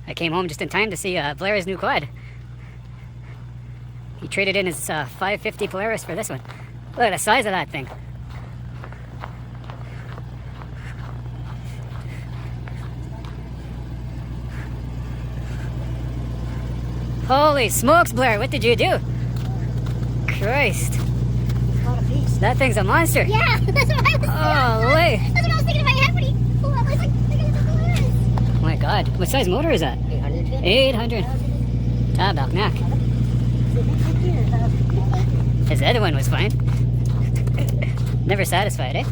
I came home just in time to see Blair's new quad. He traded in his 550 Polaris for this one. Look at the size of that thing. Holy smokes, Blair, what did you do? Christ. That thing's a monster. Yeah, that's what I was Holy. That's what I was thinking in my head when he pulled up. I was like, look at the Polaris. Oh my god. What size motor is that? 800. Tabarnak. His other one was fine. Never satisfied, eh?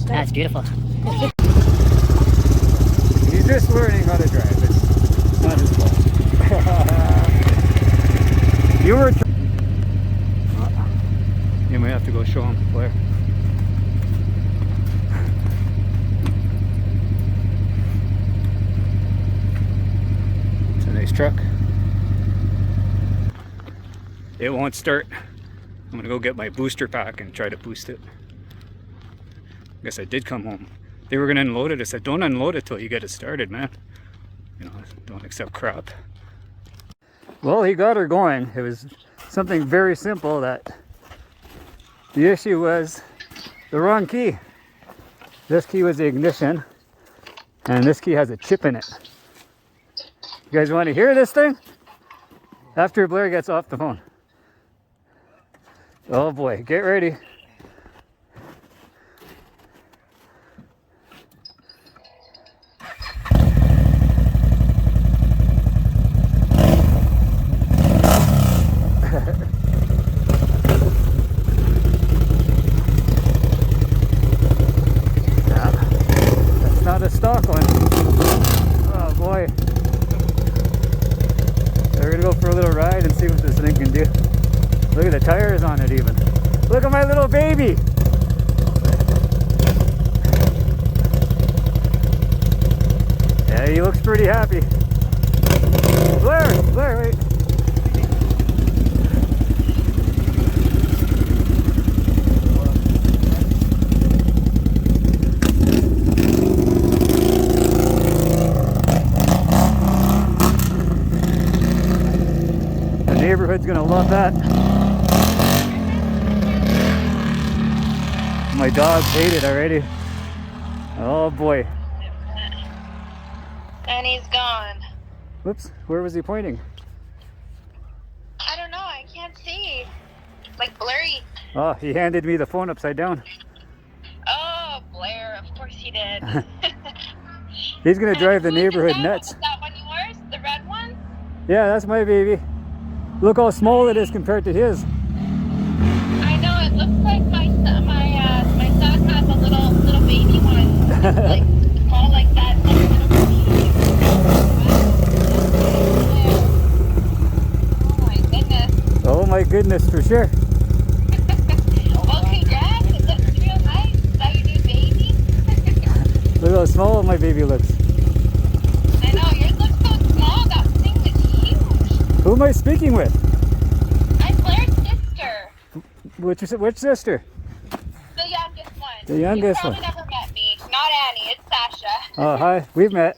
That's beautiful. He's just learning how to drive. It's not his fault. You were. You might have to go show him, Blair. It's a nice truck. It won't start. I'm gonna go get my booster pack and try to boost it. I guess I did come home. They were gonna unload it. I said, don't unload it till you get it started, man. You know, don't accept crap. Well, he got her going. It was something very simple. That the issue was the wrong key. This key was the ignition, and this key has a chip in it. You guys want to hear this thing? After Blair gets off the phone. Oh boy, get ready. Not a stock one. Oh boy. We're gonna go for a little ride and see what this thing can do. Look at the tires on it even. Look at my little baby. Yeah, he looks pretty happy. Blair, wait. Neighborhood's gonna love that. My dogs hate it already. Oh boy. And he's gone. Whoops, where was he pointing? I don't know, I can't see. Like blurry. Oh, he handed me the phone upside down. Oh, Blair, of course he did. He's gonna drive the Who is neighborhood that? nuts. Was that one yours? The red one? Yeah, that's my baby. Look how small it is compared to his. I know, it looks like my son has a little baby one. It's like small like that. Like little baby. Oh my goodness. Oh my goodness, for sure. Well, congrats. It looks real nice. Is that your new baby? Look how small my baby looks. I know, yours looks so small. That thing is huge. Who am I speaking with? I'm Blair's sister. Which sister? The youngest one. The youngest You've one. probably never met me. Not Annie, it's Sasha. Oh, hi. We've met.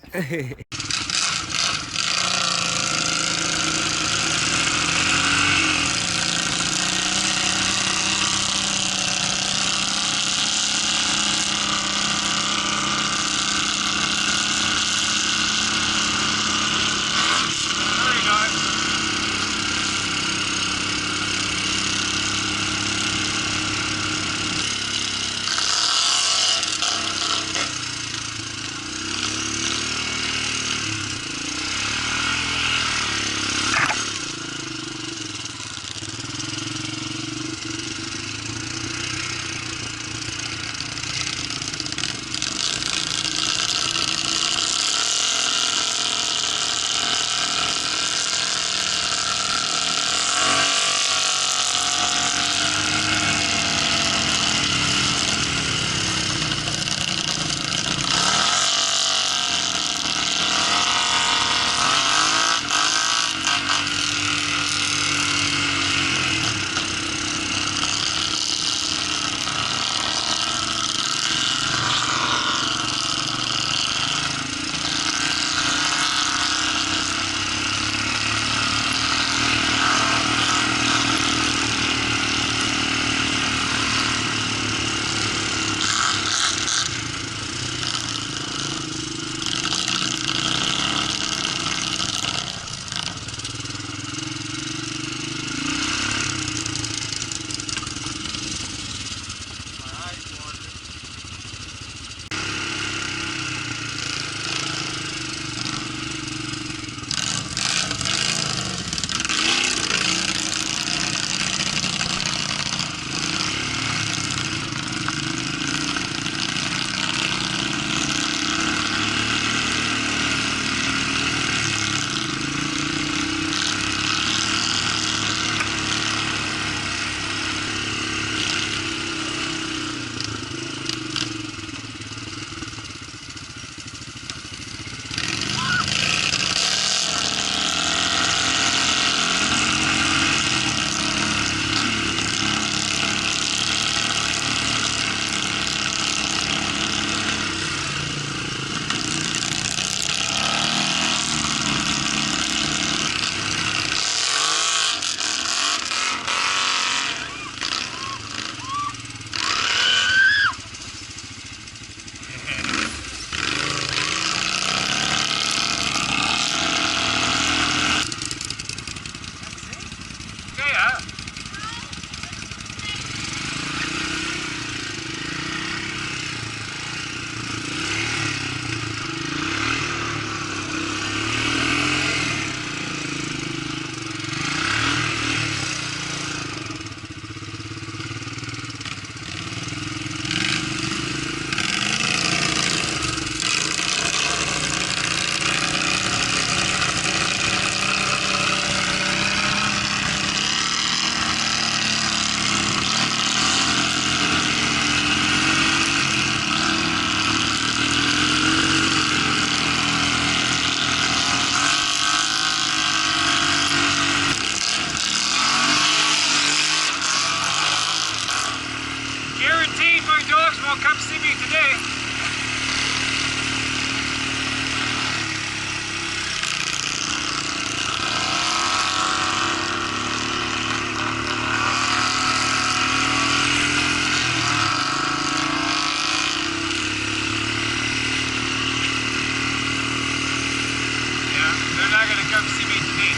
gonna come see me today.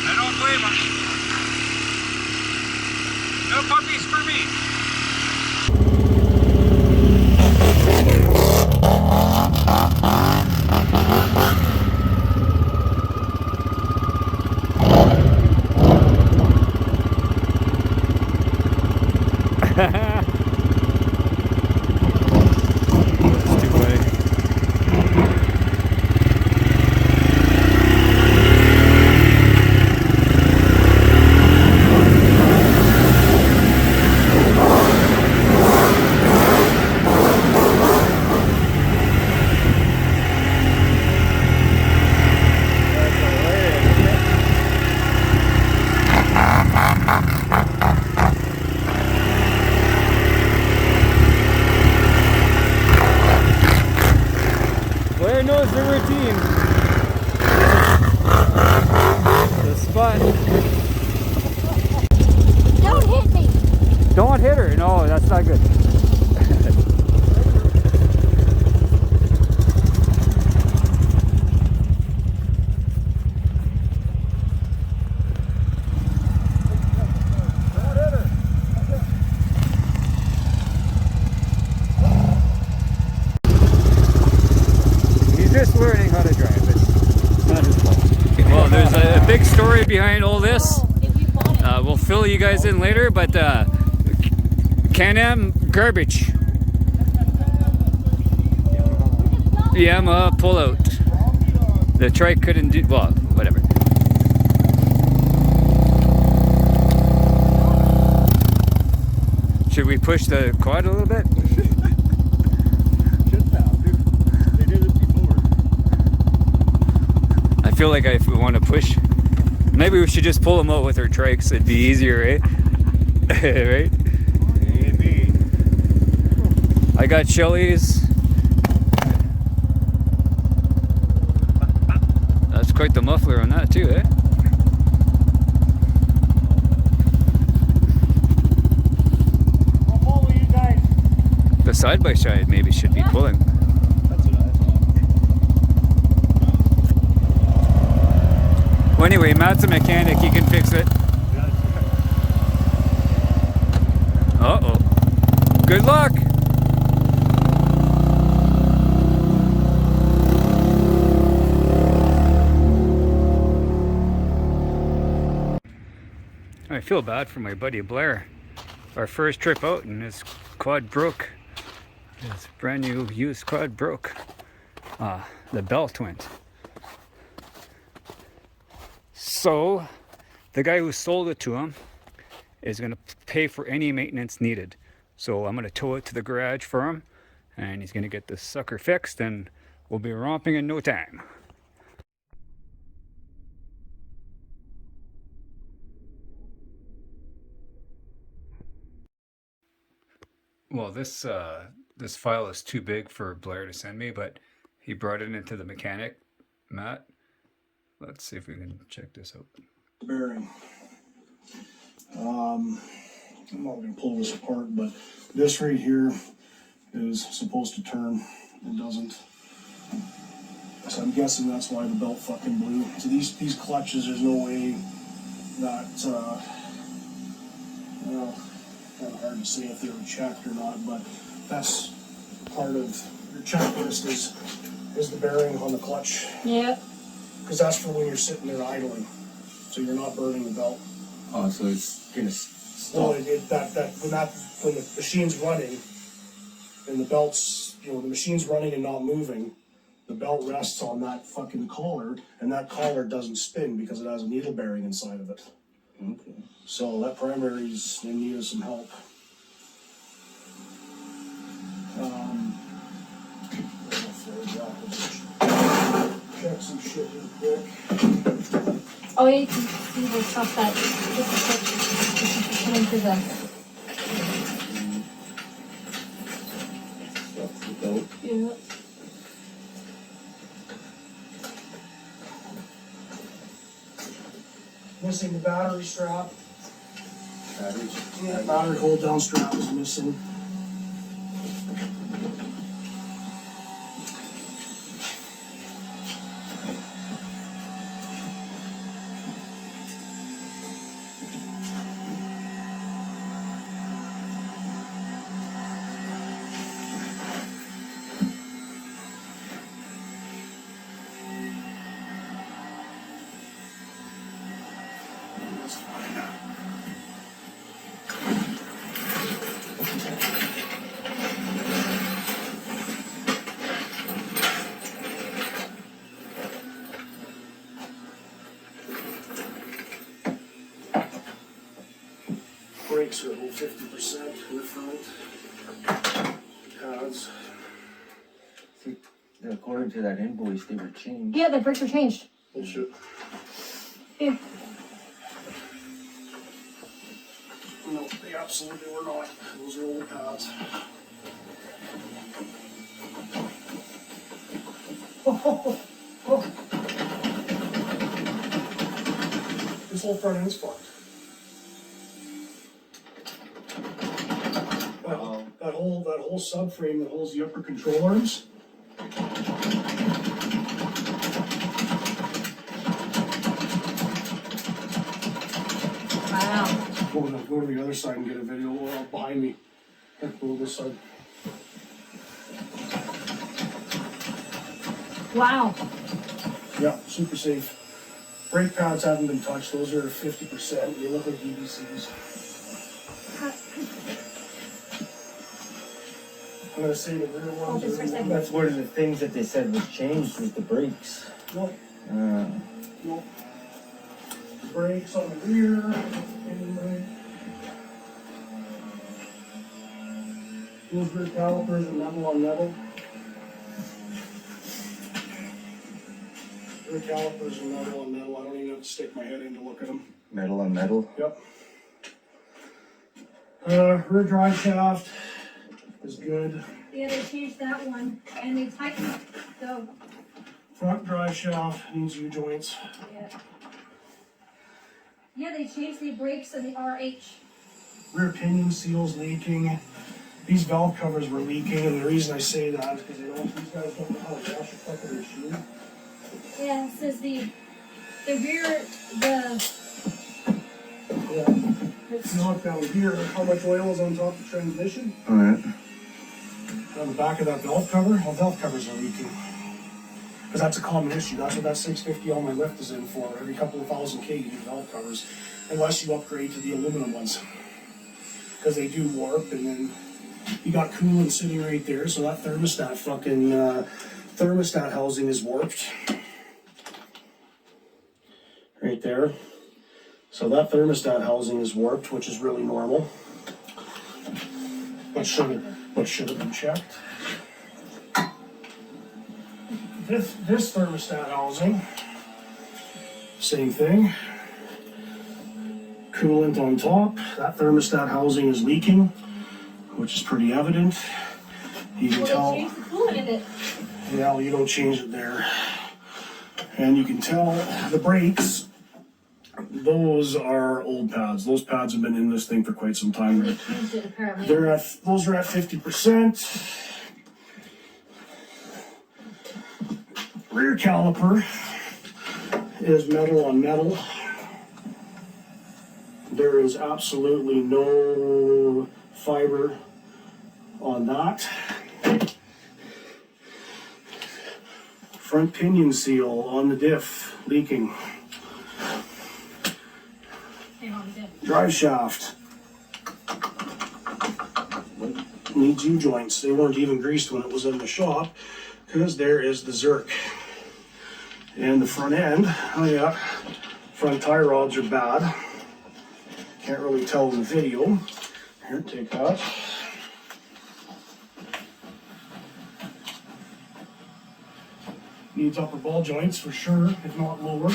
I don't blame them. No puppies for me. Blair knows the routine. The spot. Don't hit me. Don't hit her. No, that's not good. Just learning how to drive. It's not his fault. Well, there's a big story behind all this. We'll fill you guys in later, but Can-Am garbage. Yamaha pull out. The trike couldn't do, well, whatever. Should we push the quad a little bit? I feel like if we want to push, maybe we should just pull them out with our trikes. It'd be easier, eh? Right? Maybe. I got Shelly's. That's quite the muffler on that too, eh? I'll follow you guys. The side-by-side maybe should be pulling. Well, anyway, Matt's a mechanic, he can fix it. Uh-oh. Good luck! I feel bad for my buddy Blair. Our first trip out and his quad broke. His brand new used quad broke. The belt went. So, the guy who sold it to him is going to pay for any maintenance needed. So I'm going to tow it to the garage for him, and he's going to get this sucker fixed, and we'll be romping in no time. Well, this file is too big for Blair to send me, but he brought it into the mechanic, Matt. Let's see if we can check this out. Bearing. I'm not going to pull this apart, but this right here is supposed to turn. It doesn't. So I'm guessing that's why the belt fucking blew. So these clutches, there's no way that, well, kind of hard to say if they were checked or not, but that's part of your checklist is the bearing on the clutch. Yeah. Because that's for when you're sitting there idling, so you're not burning the belt. Oh, so it's gonna stop. Well, when the machine's running, and the belt's, the machine's running and not moving, the belt rests on that fucking collar, and that collar doesn't spin because it has a needle bearing inside of it. Okay. So that primary's in need of some help. Check some shit real quick. Oh, yeah, you can see the stuff that this is coming to the. That's the belt. Yeah. Missing the battery strap. Batteries. Yeah, battery hold down strap is missing. That's fine. Brakes are about 50% in the front. Pads. See, according to that invoice, they were changed. Yeah, the brakes were changed. Bullshit. Yeah. No, they absolutely were not. Those are old pads. Oh. This whole front end's fucked. That whole subframe that holds the upper control arms. Wow. Go to the other side and get a video behind me. Go to this side. Wow. Yeah, super safe. Brake pads haven't been touched. Those are 50%. They look like EBCs. I'm gonna say the rear ones Hold this for a second. That's one of the things that they said was changed was the brakes. No, Uh, no. Brakes on the rear. Engine brake. Those rear calipers are metal on metal. Rear calipers are metal on metal. I don't even have to stick my head in to look at them. metal on metal. Yep. Rear drive shaft is good. Yeah, they changed that one, and they tightened the, Front drive shaft needs U-joints. yeah, they changed the brakes and the RH. Rear pinion seals leaking. These valve covers were leaking, and the reason I say that is because I know these guys don't know how to wash a fucking machine. Yeah, it says the rear, Yeah. If you look down here, how much oil is on top of the transmission? Alright. On the back of that valve cover, well, valve covers are leaking. Because that's a common issue. That's what that 650 on my lift is in for. Every couple of thousand K, you need valve covers, unless you upgrade to the aluminum ones. Because they do warp, and then you got coolant sitting right there, so that thermostat thermostat housing is warped. Right there. So that thermostat housing is warped, which is really normal. But should have been checked. This thermostat housing, same thing. Coolant on top. That thermostat housing is leaking, which is pretty evident. You can tell. They changed the coolant in it. Yeah, well, you don't change it there. And you can tell the brakes, those are old pads. Those pads have been in this thing for quite some time. They changed it apparently. Those are at 50%. Rear caliper is metal on metal. There is absolutely no fiber on that. Front pinion seal on the diff leaking. Drive shaft needs U-joints. They weren't even greased when it was in the shop because there is the Zerk. And the front end, oh yeah, front tie rods are bad. Can't really tell in the video. Here, take that. Needs upper ball joints for sure, if not lower.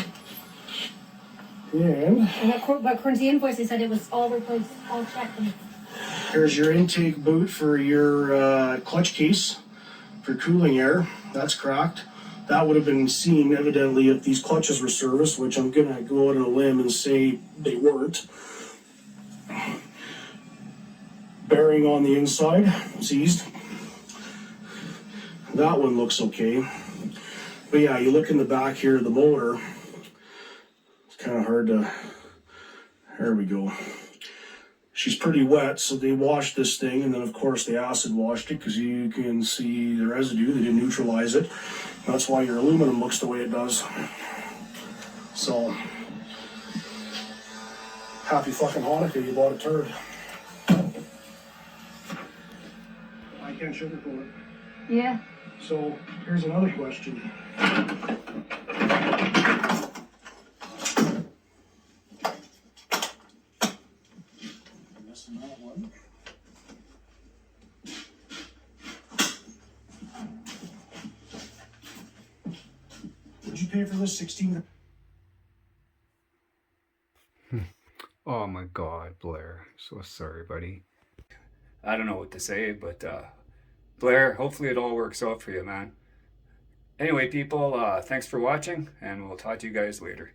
And according to the invoice, they said it was all replaced, all checked. here's your intake boot for your clutch case for cooling air. That's cracked. That would have been seen evidently if these clutches were serviced, which I'm gonna go out on a limb and say they weren't. Bearing on the inside, seized. That one looks okay. But yeah, you look in the back here of the motor, it's kind of hard to, there we go. She's pretty wet, so they washed this thing, and then of course they acid washed it because you can see the residue. They didn't neutralize it. That's why your aluminum looks the way it does. So Happy fucking Hanukkah, you bought a turd. I can't sugarcoat it. Yeah. So, here's another question. Missing that one. What'd you pay for this? 16? Oh my God, Blair. So sorry, buddy. I don't know what to say, but Blair, hopefully it all works out for you, man. Anyway, people, thanks for watching, and we'll talk to you guys later.